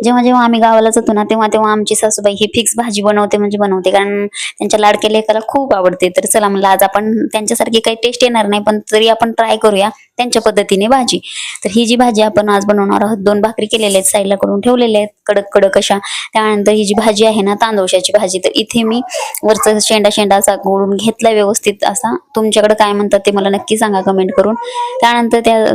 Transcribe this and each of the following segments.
जेव्हा जेव्हा आम्ही गावाला जातो ना तेव्हा तेव्हा आमची सासूबाई ही फिक्स भाजी बनवते म्हणजे बनवते, कारण त्यांच्या लाडक्या लेकाला खूप आवडते. तर चला म्हणलं आज आपण त्यांच्यासारखी काही टेस्ट येणार नाही पण तरी आपण ट्राय करूया त्यांच्या पद्धतीने भाजी. तर ही जी भाजी आपण आज बनवणार आहोत, 2 भाकरी केलेल्या आहेत साईडला करून ठेवलेल्या आहेत कडक कडक अशा. त्यानंतर ही जी भाजी आहे ना तांदूळशाची भाजी, तर इथे मी वरचा शेंडा शेंडा असा गोळून घेतला व्यवस्थित असा. तुमच्याकडे काय म्हणतात ते मला नक्की सांगा कमेंट करून. त्यानंतर त्या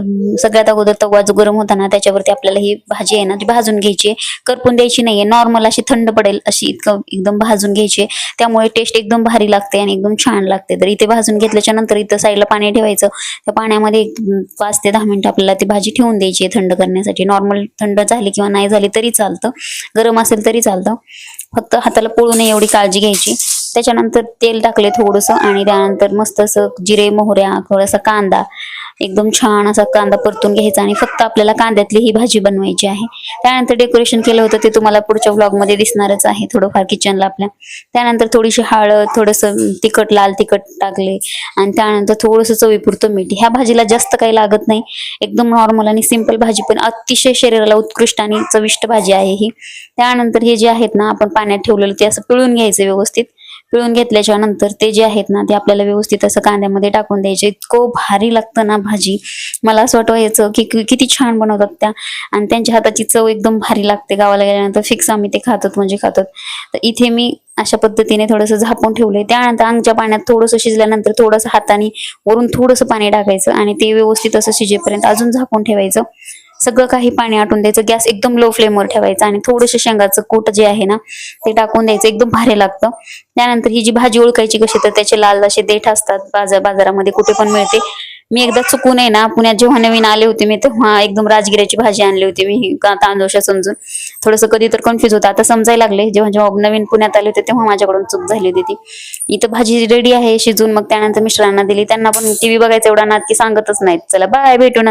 सगळ्यात अगोदर तवा जो गरम होता ना त्याच्यावरती आपल्याला ही भाजी आहे ना ती भाजून घ्यायची, करपून द्यायची नाहीये, नॉर्मल अशी थंड पडेल अशी एकदम भाजून घ्यायची. त्यामुळे टेस्ट एकदम भारी लागते आणि एकदम छान लागते. तर इथे भाजून घेतल्याच्या नंतर इथं साईडला पाणी ठेवायचं. त्या पाण्यामध्ये 5 ते 10 मिनिटं आपल्याला ती भाजी ठेवून द्यायची थंड करण्यासाठी. नॉर्मल थंड झाली किंवा नाही झाली तरी चालतं, गरम असेल तरी चालतं, फक्त हाताला पोळू नये एवढी काळजी घ्यायची. त्याच्यानंतर तेल टाकले थोडंसं आणि त्यानंतर मस्त असं जिरे मोहऱ्या थोडासा कांदा, एकदम छान असा कांदा परतून घ्यायचा आणि फक्त आपल्याला कांद्यातली ही भाजी बनवायची आहे. त्यानंतर डेकोरेशन केलं होतं ते तुम्हाला पुढच्या व्लॉग मध्ये दिसणारच आहे थोडंफार किचनला आपल्या. त्यानंतर थोडीशी हळद, थोडंसं तिखट, लाल तिखट टाकले आणि त्यानंतर थोडंसं चवीपुरतं मीठ. ह्या भाजीला जास्त काही लागत नाही, एकदम नॉर्मल आणि सिंपल भाजी, पण अतिशय शरीराला उत्कृष्ट आणि चविष्ट भाजी आहे ही. त्यानंतर हे जे आहेत ना आपण पाण्यात ठेवलेलं ते असं पिळून घ्यायचं व्यवस्थित. पिळून घेतल्याच्या नंतर ते जे आहेत ना ते आपल्याला व्यवस्थित असं कांद्यामध्ये टाकून द्यायचे. इतकं भारी लागतं ना भाजी, मला असं वाटवायचं की किती छान बनवतात त्या, आणि त्यांच्या हाताची चव एकदम भारी लागते. गावाला गेल्यानंतर फिक्स आम्ही ते खातात म्हणजे खातात. तर इथे मी अशा पद्धतीने थोडंसं झाकून ठेवलंय. त्यानंतर अंगच्या पाण्यात थोडंसं शिजल्यानंतर थोडंसं हाताने वरून थोडंसं पाणी टाकायचं आणि ते व्यवस्थित असं शिजेपर्यंत अजून झाकून ठेवायचं. सगळं काही पाणी आटून द्यायचं, गॅस एकदम लो फ्लेमवर ठेवायचा आणि थोडंसं शेंगाचं कूट जे आहे ना ते टाकून द्यायचं, एकदम भारी लागतं. त्यानंतर ही जी भाजी ओळखायची कशी, तर त्याचे लाल असे देठ असतात, बाजारामध्ये कुठे पण मिळते. मी एकदा चुकून आहे ना पुण्यात जेव्हा नवीन आले होते मी तेव्हा एकदम राजगिऱ्याची भाजी आणली होती मी तांदूळशा समजून. थोडंसं कधी तर कन्फ्युज होतं, आता समजायला लागले. जेव्हा जेव्हा नवीन पुण्यात आले होते तेव्हा माझ्याकडून चूक झाली होती ती. इथं भाजी रेडी आहे शिजून. मग त्यानंतर मिस्टरांना दिली, त्यांना पण टीव्ही बघायचा एवढा नाद की सांगतच नाहीत. चला बाय, भेटू.